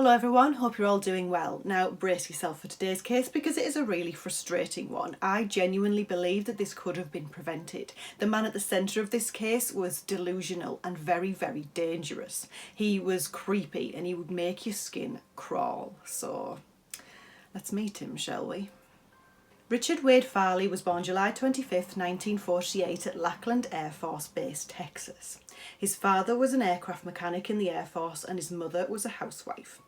Hello everyone, hope you're all doing well. Now brace yourself for today's case because it is a really frustrating one. I genuinely believe that this could have been prevented. The man at the centre of this case was delusional and very, very dangerous. He was creepy and he would make your skin crawl. So let's meet him, shall we? Richard Wade Farley was born July 25th, 1948 at Lackland Air Force Base, Texas. His father was an aircraft mechanic in the Air Force and his mother was a housewife.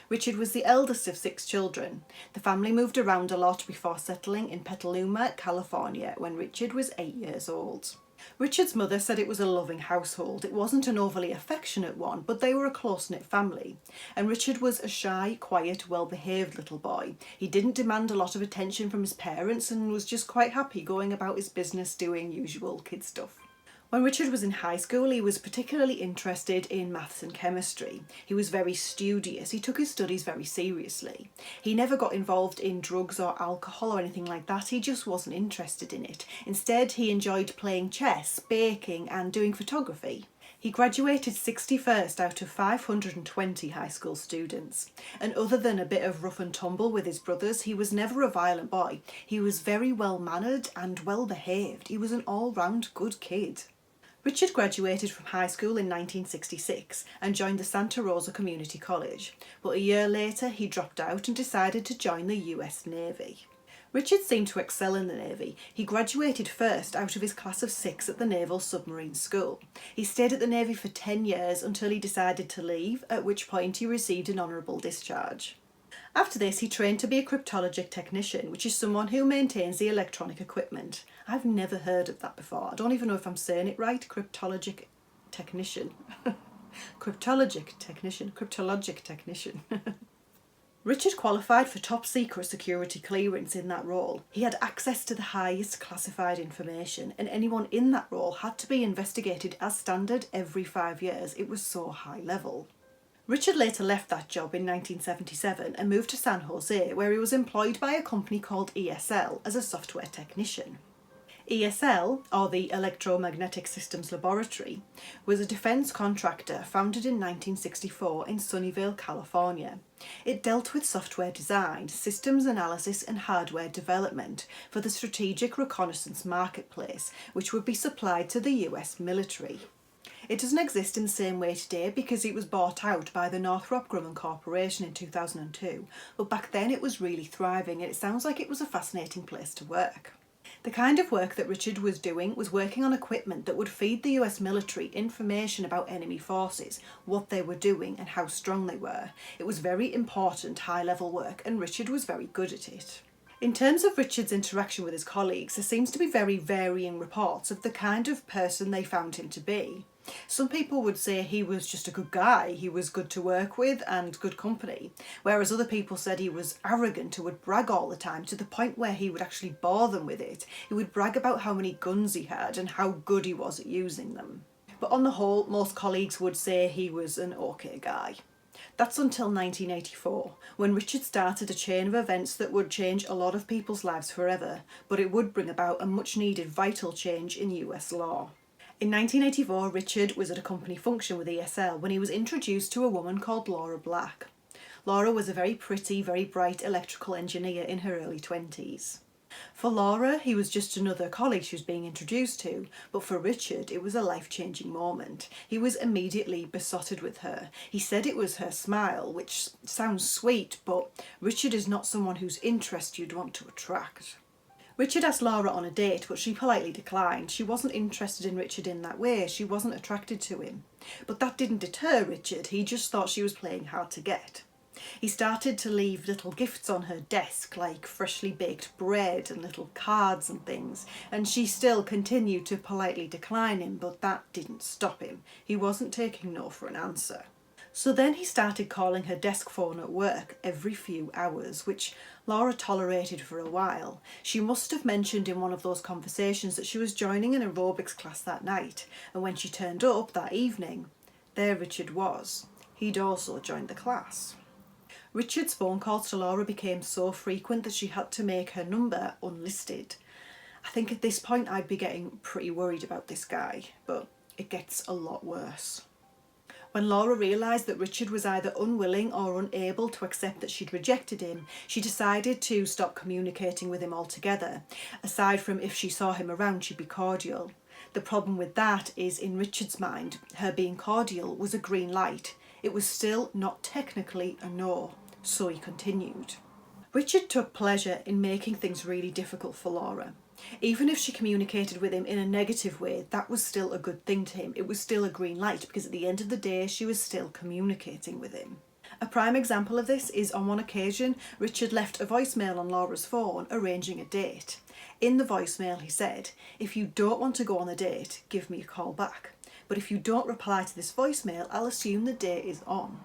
Richard was the eldest of 6 children. The family moved around a lot before settling in Petaluma, California, when Richard was 8 years old. Richard's mother said it was a loving household. It wasn't an overly affectionate one, but they were a close-knit family. And Richard was a shy, quiet, well-behaved little boy. He didn't demand a lot of attention from his parents and was just quite happy going about his business doing usual kid stuff. When Richard was in high school, he was particularly interested in maths and chemistry. He was very studious. He took his studies very seriously. He never got involved in drugs or alcohol or anything like that. He just wasn't interested in it. Instead, he enjoyed playing chess, baking, and doing photography. He graduated 61st out of 520 high school students. And other than a bit of rough and tumble with his brothers, he was never a violent boy. He was very well-mannered and well-behaved. He was an all-round good kid. Richard graduated from high school in 1966 and joined the Santa Rosa Community College, but a year later he dropped out and decided to join the US Navy. Richard seemed to excel in the Navy. He graduated first out of his class of 6 at the Naval Submarine School. He stayed at the Navy for 10 years until he decided to leave, at which point he received an honourable discharge. After this, he trained to be a cryptologic technician, which is someone who maintains the electronic equipment. I've never heard of that before. I don't even know if I'm saying it right. Cryptologic technician. Cryptologic technician. Richard qualified for top secret security clearance in that role. He had access to the highest classified information, and anyone in that role had to be investigated as standard every 5 years. It was so high level. Richard later left that job in 1977 and moved to San Jose, where he was employed by a company called ESL as a software technician. ESL, or the Electromagnetic Systems Laboratory, was a defence contractor founded in 1964 in Sunnyvale, California. It dealt with software design, systems analysis and hardware development for the strategic reconnaissance marketplace, which would be supplied to the US military. It doesn't exist in the same way today because it was bought out by the Northrop Grumman Corporation in 2002, but back then it was really thriving and it sounds like it was a fascinating place to work. The kind of work that Richard was doing was working on equipment that would feed the US military information about enemy forces, what they were doing and how strong they were. It was very important high-level work and Richard was very good at it. In terms of Richard's interaction with his colleagues, there seems to be very varying reports of the kind of person they found him to be. Some people would say he was just a good guy, he was good to work with and good company, whereas other people said he was arrogant and would brag all the time to the point where he would actually bore them with it. He would brag about how many guns he had and how good he was at using them. But on the whole, most colleagues would say he was an okay guy. That's until 1984, when Richard started a chain of events that would change a lot of people's lives forever, but it would bring about a much-needed vital change in US law. In 1984, Richard was at a company function with ESL when he was introduced to a woman called Laura Black. Laura was a very pretty, very bright electrical engineer in her early 20s. For Laura, he was just another colleague she was being introduced to, but for Richard, it was a life-changing moment. He was immediately besotted with her. He said it was her smile, which sounds sweet, but Richard is not someone whose interest you'd want to attract. Richard asked Laura on a date, but she politely declined. She wasn't interested in Richard in that way. She wasn't attracted to him. But that didn't deter Richard. He just thought she was playing hard to get. He started to leave little gifts on her desk, like freshly baked bread and little cards and things, and she still continued to politely decline him, but that didn't stop him. He wasn't taking no for an answer. So then he started calling her desk phone at work every few hours, which Laura tolerated for a while. She must have mentioned in one of those conversations that she was joining an aerobics class that night, and when she turned up that evening, there Richard was. He'd also joined the class. Richard's phone calls to Laura became so frequent that she had to make her number unlisted. I think at this point I'd be getting pretty worried about this guy, but it gets a lot worse. When Laura realised that Richard was either unwilling or unable to accept that she'd rejected him, she decided to stop communicating with him altogether. Aside from if she saw him around, she'd be cordial. The problem with that is, in Richard's mind, her being cordial was a green light. It was still not technically a no, so he continued. Richard took pleasure in making things really difficult for Laura. Even if she communicated with him in a negative way, that was still a good thing to him. It was still a green light because at the end of the day, she was still communicating with him. A prime example of this is on one occasion, Richard left a voicemail on Laura's phone arranging a date. In the voicemail, he said, "If you don't want to go on a date, give me a call back. But if you don't reply to this voicemail, I'll assume the date is on."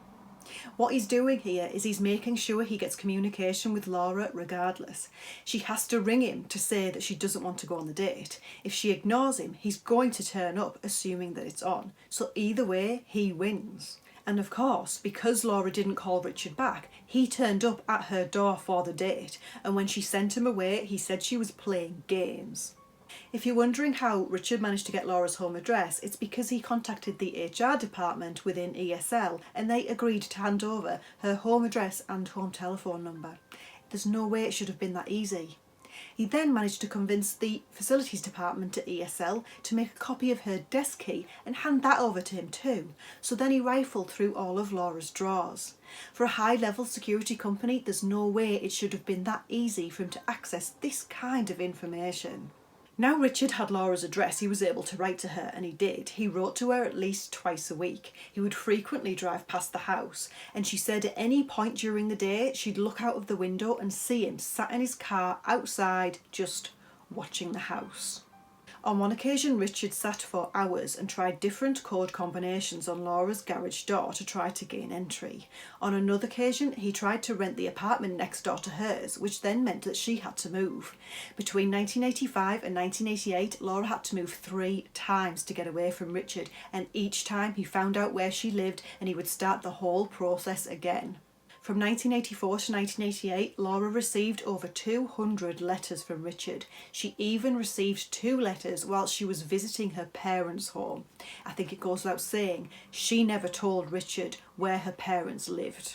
What he's doing here is he's making sure he gets communication with Laura regardless. She has to ring him to say that she doesn't want to go on the date. If she ignores him, he's going to turn up assuming that it's on. So either way, he wins. And of course, because Laura didn't call Richard back, he turned up at her door for the date. And when she sent him away, he said she was playing games. If you're wondering how Richard managed to get Laura's home address, it's because he contacted the HR department within ESL and they agreed to hand over her home address and home telephone number. There's no way it should have been that easy. He then managed to convince the facilities department at ESL to make a copy of her desk key and hand that over to him too. So then he rifled through all of Laura's drawers. For a high-level security company, there's no way it should have been that easy for him to access this kind of information. Now Richard had Laura's address, he was able to write to her, and he did. He wrote to her at least twice a week. He would frequently drive past the house, and she said at any point during the day she'd look out of the window and see him sat in his car outside just watching the house. On one occasion, Richard sat for hours and tried different code combinations on Laura's garage door to try to gain entry. On another occasion, he tried to rent the apartment next door to hers, which then meant that she had to move. Between 1985 and 1988, Laura had to move 3 times to get away from Richard, and each time he found out where she lived and he would start the whole process again. From 1984 to 1988, Laura received over 200 letters from Richard. She even received 2 letters while she was visiting her parents' home. I think it goes without saying, she never told Richard where her parents lived.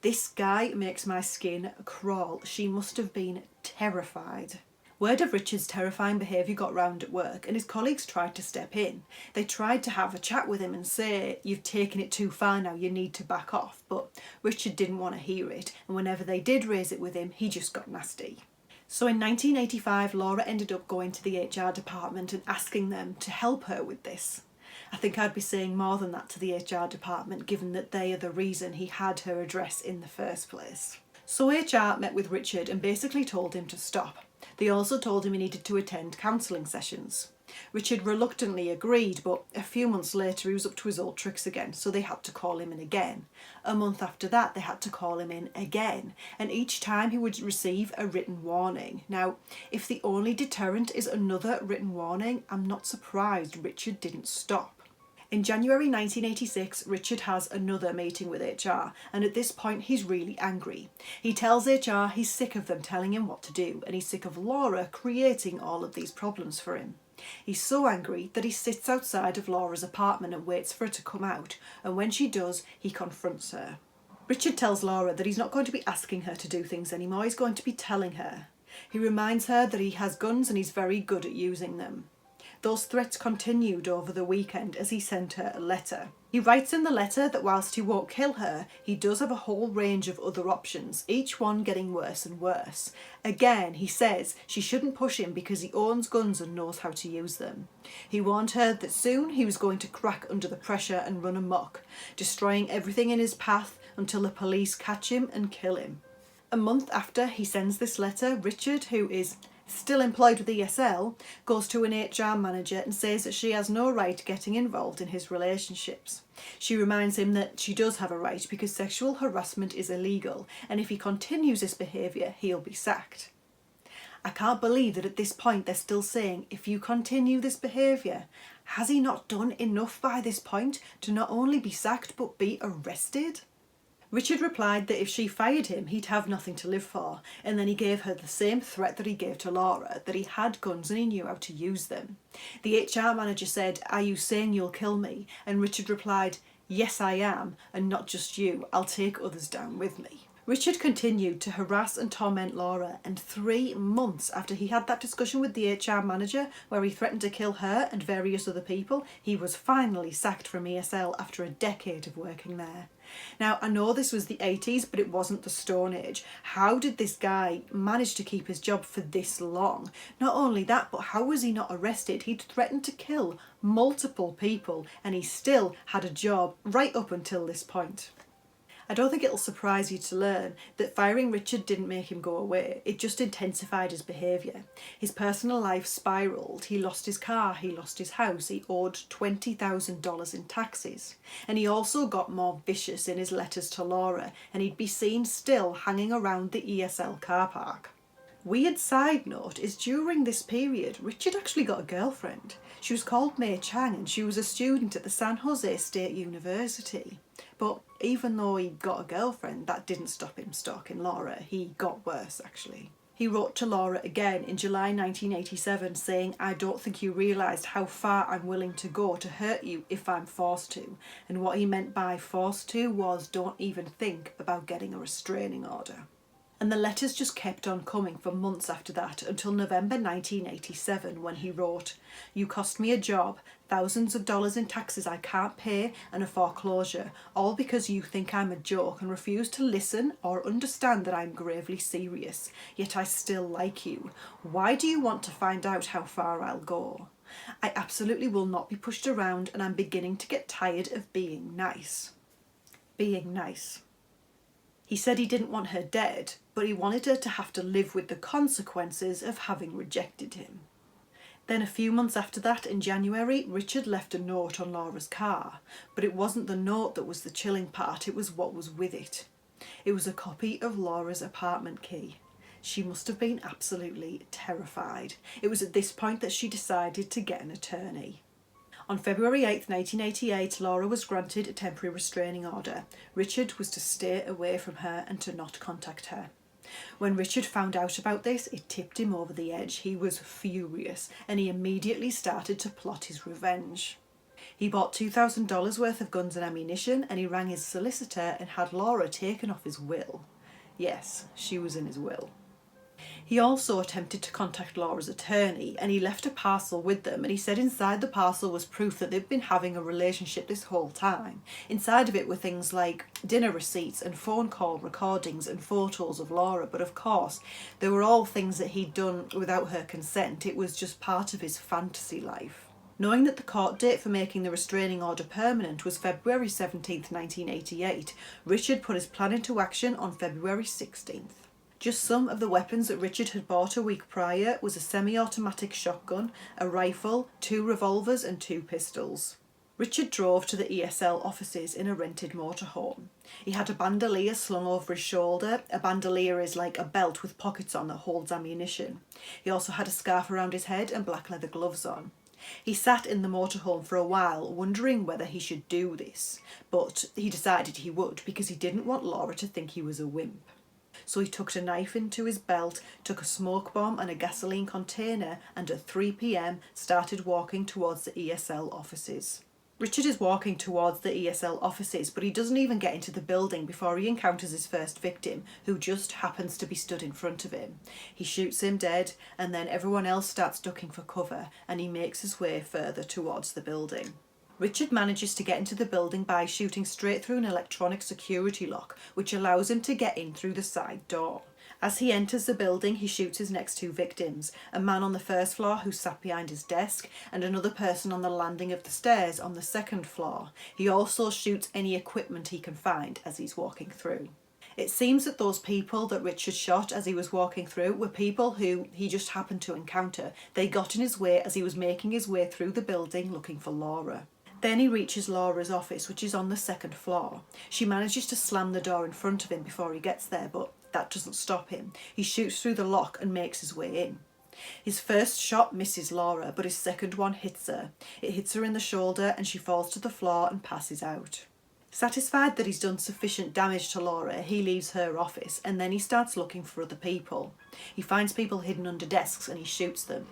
This guy makes my skin crawl. She must have been terrified. Word of Richard's terrifying behaviour got round at work and his colleagues tried to step in. They tried to have a chat with him and say, "You've taken it too far now, you need to back off." But Richard didn't want to hear it, and whenever they did raise it with him, he just got nasty. So in 1985, Laura ended up going to the HR department and asking them to help her with this. I think I'd be saying more than that to the HR department, given that they are the reason he had her address in the first place. So HR met with Richard and basically told him to stop. They also told him he needed to attend counselling sessions. Richard reluctantly agreed, but a few months later he was up to his old tricks again, so they had to call him in again. A month after that they had to call him in again, and each time he would receive a written warning. Now, if the only deterrent is another written warning, I'm not surprised Richard didn't stop. In January 1986, Richard has another meeting with HR, and at this point he's really angry. He tells HR he's sick of them telling him what to do, and he's sick of Laura creating all of these problems for him. He's so angry that he sits outside of Laura's apartment and waits for her to come out, and when she does, he confronts her. Richard tells Laura that he's not going to be asking her to do things anymore, he's going to be telling her. He reminds her that he has guns and he's very good at using them. Those threats continued over the weekend as he sent her a letter. He writes in the letter that whilst he won't kill her, he does have a whole range of other options, each one getting worse and worse. Again, he says she shouldn't push him because he owns guns and knows how to use them. He warned her that soon he was going to crack under the pressure and run amok, destroying everything in his path until the police catch him and kill him. A month after he sends this letter, Richard, who is still employed with ESL, goes to an HR manager and says that she has no right getting involved in his relationships. She reminds him that she does have a right because sexual harassment is illegal, and if he continues this behaviour, he'll be sacked. I can't believe that at this point they're still saying, if you continue this behaviour. Has he not done enough by this point to not only be sacked but be arrested? Richard replied that if she fired him, he'd have nothing to live for, and then he gave her the same threat that he gave to Laura, that he had guns and he knew how to use them. The HR manager said, "Are you saying you'll kill me?" And Richard replied, Yes, I am, and not just you. I'll take others down with me. Richard continued to harass and torment Laura, and 3 months after he had that discussion with the HR manager where he threatened to kill her and various other people, he was finally sacked from ESL after a decade of working there. Now, I know this was the 80s, but it wasn't the Stone Age. How did this guy manage to keep his job for this long? Not only that, but how was he not arrested? He'd threatened to kill multiple people, and he still had a job right up until this point. I don't think it'll surprise you to learn that firing Richard didn't make him go away, it just intensified his behaviour. His personal life spiralled, he lost his car, he lost his house, he owed $20,000 in taxes. And he also got more vicious in his letters to Laura, and he'd be seen still hanging around the ESL car park. Weird side note is during this period, Richard actually got a girlfriend. She was called May Chang and she was a student at the San Jose State University. But even though he got a girlfriend, that didn't stop him stalking Laura. He got worse, actually. He wrote to Laura again in July 1987 saying, "I don't think you realised how far I'm willing to go to hurt you if I'm forced to." And what he meant by forced to was don't even think about getting a restraining order. And the letters just kept on coming for months after that until November 1987 when he wrote, "You cost me a job, thousands of dollars in taxes I can't pay and a foreclosure, all because you think I'm a joke and refuse to listen or understand that I'm gravely serious. Yet I still like you. Why do you want to find out how far I'll go? I absolutely will not be pushed around and I'm beginning to get tired of being nice." Being nice. He said he didn't want her dead, but he wanted her to have to live with the consequences of having rejected him. Then a few months after that, in January, Richard left a note on Laura's car, but it wasn't the note that was the chilling part, it was what was with it. It was a copy of Laura's apartment key. She must have been absolutely terrified. It was at this point that she decided to get an attorney. On February 8, 1988, Laura was granted a temporary restraining order. Richard was to stay away from her and to not contact her. When Richard found out about this, it tipped him over the edge. He was furious and he immediately started to plot his revenge. He bought $2,000 worth of guns and ammunition and he rang his solicitor and had Laura taken off his will. Yes, she was in his will. He also attempted to contact Laura's attorney and he left a parcel with them, and he said inside the parcel was proof that they'd been having a relationship this whole time. Inside of it were things like dinner receipts and phone call recordings and photos of Laura, but of course they were all things that he'd done without her consent. It was just part of his fantasy life. Knowing that the court date for making the restraining order permanent was February 17th, 1988, Richard put his plan into action on February 16th. Just some of the weapons that Richard had bought a week prior was a semi-automatic shotgun, a rifle, 2 revolvers and 2 pistols. Richard drove to the ESL offices in a rented motorhome. He had a bandolier slung over his shoulder. A bandolier is like a belt with pockets on that holds ammunition. He also had a scarf around his head and black leather gloves on. He sat in the motorhome for a while, wondering whether he should do this, but he decided he would because he didn't want Laura to think he was a wimp. So he tucked a knife into his belt, took a smoke bomb and a gasoline container, and at 3 p.m. started walking towards the ESL offices. Richard is walking towards the ESL offices, but he doesn't even get into the building before he encounters his first victim, who just happens to be stood in front of him. He shoots him dead, and then everyone else starts ducking for cover, and he makes his way further towards the building. Richard manages to get into the building by shooting straight through an electronic security lock, which allows him to get in through the side door. As he enters the building, he shoots his next 2 victims, a man on the first floor who sat behind his desk, and another person on the landing of the stairs on the second floor. He also shoots any equipment he can find as he's walking through. It seems that those people that Richard shot as he was walking through were people who he just happened to encounter. They got in his way as he was making his way through the building looking for Laura. Then he reaches Laura's office, which is on the second floor. She manages to slam the door in front of him before he gets there, but that doesn't stop him. He shoots through the lock and makes his way in. His first shot misses Laura, but his second one hits her. It hits her in the shoulder and she falls to the floor and passes out. Satisfied that he's done sufficient damage to Laura, he leaves her office and then he starts looking for other people. He finds people hidden under desks and he shoots them.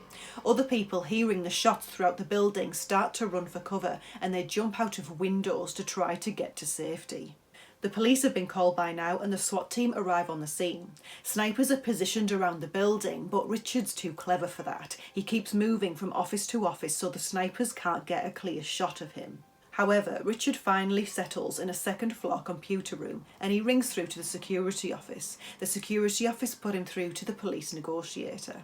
Other people, hearing the shots throughout the building, start to run for cover and they jump out of windows to try to get to safety. The police have been called by now and the SWAT team arrive on the scene. Snipers are positioned around the building, but Richard's too clever for that. He keeps moving from office to office so the snipers can't get a clear shot of him. However, Richard finally settles in a second-floor computer room and he rings through to the security office. The security office put him through to the police negotiator.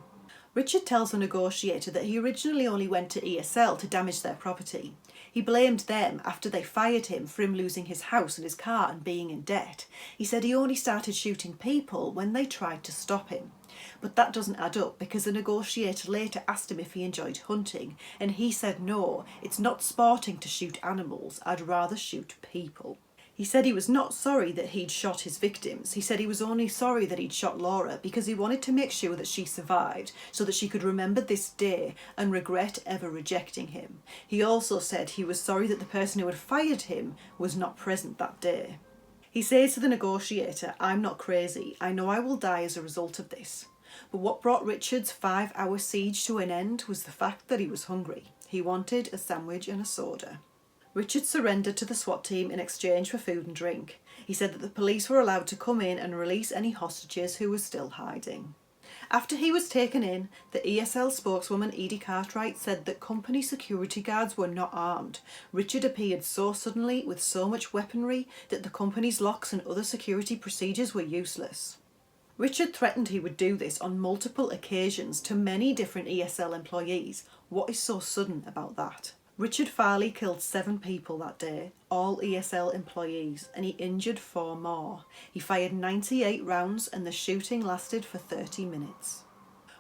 Richard tells the negotiator that he originally only went to ESL to damage their property. He blamed them after they fired him for him losing his house and his car and being in debt. He said he only started shooting people when they tried to stop him. But that doesn't add up because the negotiator later asked him if he enjoyed hunting and he said no, it's not sporting to shoot animals, I'd rather shoot people. He said he was not sorry that he'd shot his victims. He said he was only sorry that he'd shot Laura because he wanted to make sure that she survived so that she could remember this day and regret ever rejecting him. He also said he was sorry that the person who had fired him was not present that day. He says to the negotiator, I'm not crazy. I know I will die as a result of this. But what brought Richard's 5-hour siege to an end was the fact that he was hungry. He wanted a sandwich and a soda. Richard surrendered to the SWAT team in exchange for food and drink. He said that the police were allowed to come in and release any hostages who were still hiding. After he was taken in, the ESL spokeswoman Edie Cartwright said that company security guards were not armed. Richard appeared so suddenly with so much weaponry that the company's locks and other security procedures were useless. Richard threatened he would do this on multiple occasions to many different ESL employees. What is so sudden about that? Richard Farley killed 7 people that day, all ESL employees, and he injured 4 more. He fired 98 rounds and the shooting lasted for 30 minutes.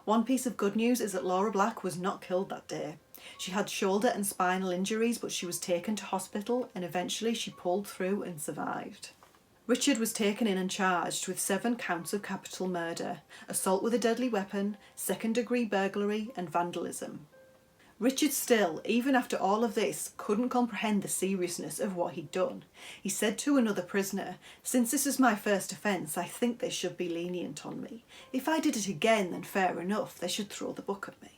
One piece of good news is that Laura Black was not killed that day. She had shoulder and spinal injuries, but she was taken to hospital and eventually she pulled through and survived. Richard was taken in and charged with 7 counts of capital murder, assault with a deadly weapon, second-degree burglary and vandalism. Richard still, even after all of this, couldn't comprehend the seriousness of what he'd done. He said to another prisoner, "Since this is my first offence, I think they should be lenient on me. If I did it again, then fair enough, they should throw the book at me."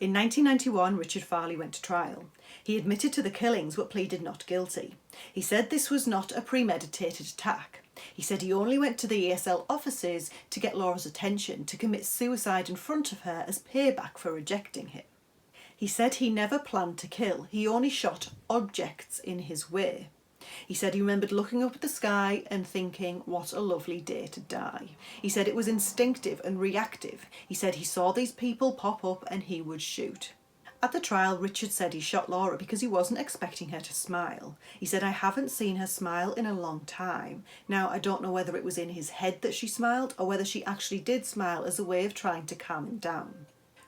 In 1991, Richard Farley went to trial. He admitted to the killings but pleaded not guilty. He said this was not a premeditated attack. He said he only went to the ESL offices to get Laura's attention, to commit suicide in front of her as payback for rejecting him. He said he never planned to kill, he only shot objects in his way. He said he remembered looking up at the sky and thinking, what a lovely day to die. He said it was instinctive and reactive. He said he saw these people pop up and he would shoot. At the trial, Richard said he shot Laura because he wasn't expecting her to smile. He said, "I haven't seen her smile in a long time." Now, I don't know whether it was in his head that she smiled or whether she actually did smile as a way of trying to calm him down.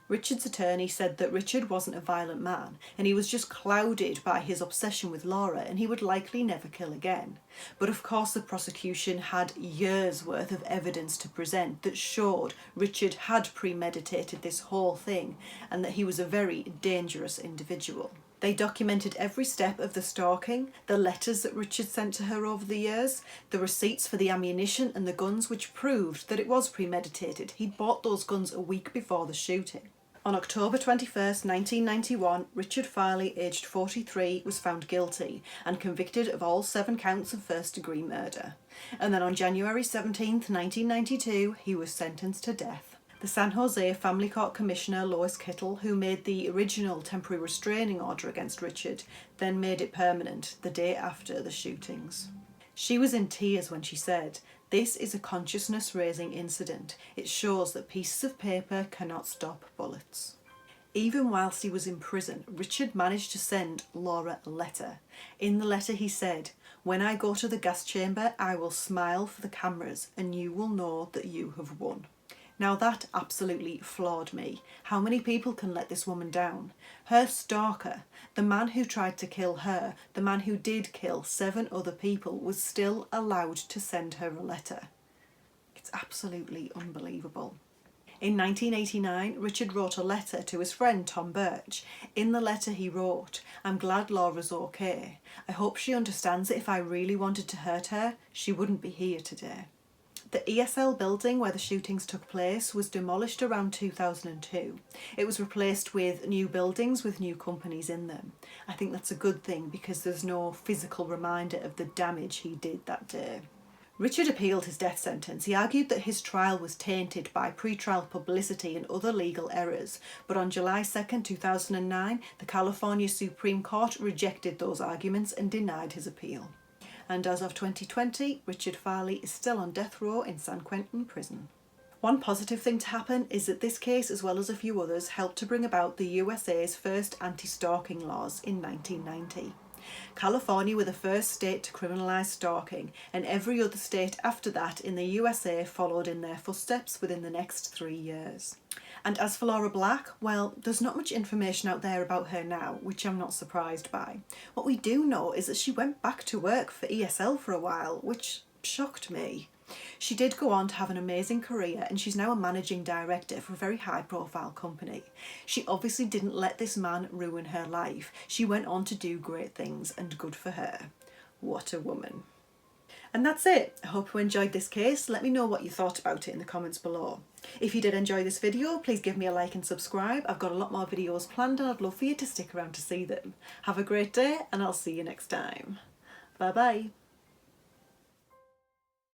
Richard's attorney said that Richard wasn't a violent man and he was just clouded by his obsession with Laura and he would likely never kill again. But of course the prosecution had years worth of evidence to present that showed Richard had premeditated this whole thing and that he was a very dangerous individual. They documented every step of the stalking, the letters that Richard sent to her over the years, the receipts for the ammunition and the guns, which proved that it was premeditated. He'd bought those guns a week before the shooting. On October 21st, 1991, Richard Farley, aged 43, was found guilty and convicted of all 7 counts of first-degree murder. And then on January 17th, 1992, he was sentenced to death. The San Jose Family Court Commissioner Lois Kittle, who made the original temporary restraining order against Richard, then made it permanent the day after the shootings. She was in tears when she said, "This is a consciousness-raising incident. It shows that pieces of paper cannot stop bullets." Even whilst he was in prison, Richard managed to send Laura a letter. In the letter he said, "When I go to the gas chamber, I will smile for the cameras and you will know that you have won." Now that absolutely floored me. How many people can let this woman down? Her stalker, the man who tried to kill her, the man who did kill 7 other people, was still allowed to send her a letter. It's absolutely unbelievable. In 1989, Richard wrote a letter to his friend Tom Birch. In the letter he wrote, "I'm glad Laura's okay. I hope she understands that if I really wanted to hurt her, she wouldn't be here today." The ESL building where the shootings took place was demolished around 2002. It was replaced with new buildings with new companies in them. I think that's a good thing because there's no physical reminder of the damage he did that day. Richard appealed his death sentence. He argued that his trial was tainted by pre-trial publicity and other legal errors, but on July 2nd, 2009, the California Supreme Court rejected those arguments and denied his appeal. And as of 2020, Richard Farley is still on death row in San Quentin prison. One positive thing to happen is that this case, as well as a few others, helped to bring about the USA's first anti-stalking laws in 1990. California were the first state to criminalise stalking, and every other state after that in the USA followed in their footsteps within the next 3 years. And as for Laura Black, well, there's not much information out there about her now, which I'm not surprised by. What we do know is that she went back to work for ESL for a while, which shocked me. She did go on to have an amazing career, and she's now a managing director for a very high-profile company. She obviously didn't let this man ruin her life. She went on to do great things, and good for her. What a woman. And that's it. I hope you enjoyed this case. Let me know what you thought about it in the comments below. If you did enjoy this video, please give me a like and subscribe. I've got a lot more videos planned and I'd love for you to stick around to see them. Have a great day and I'll see you next time. Bye bye.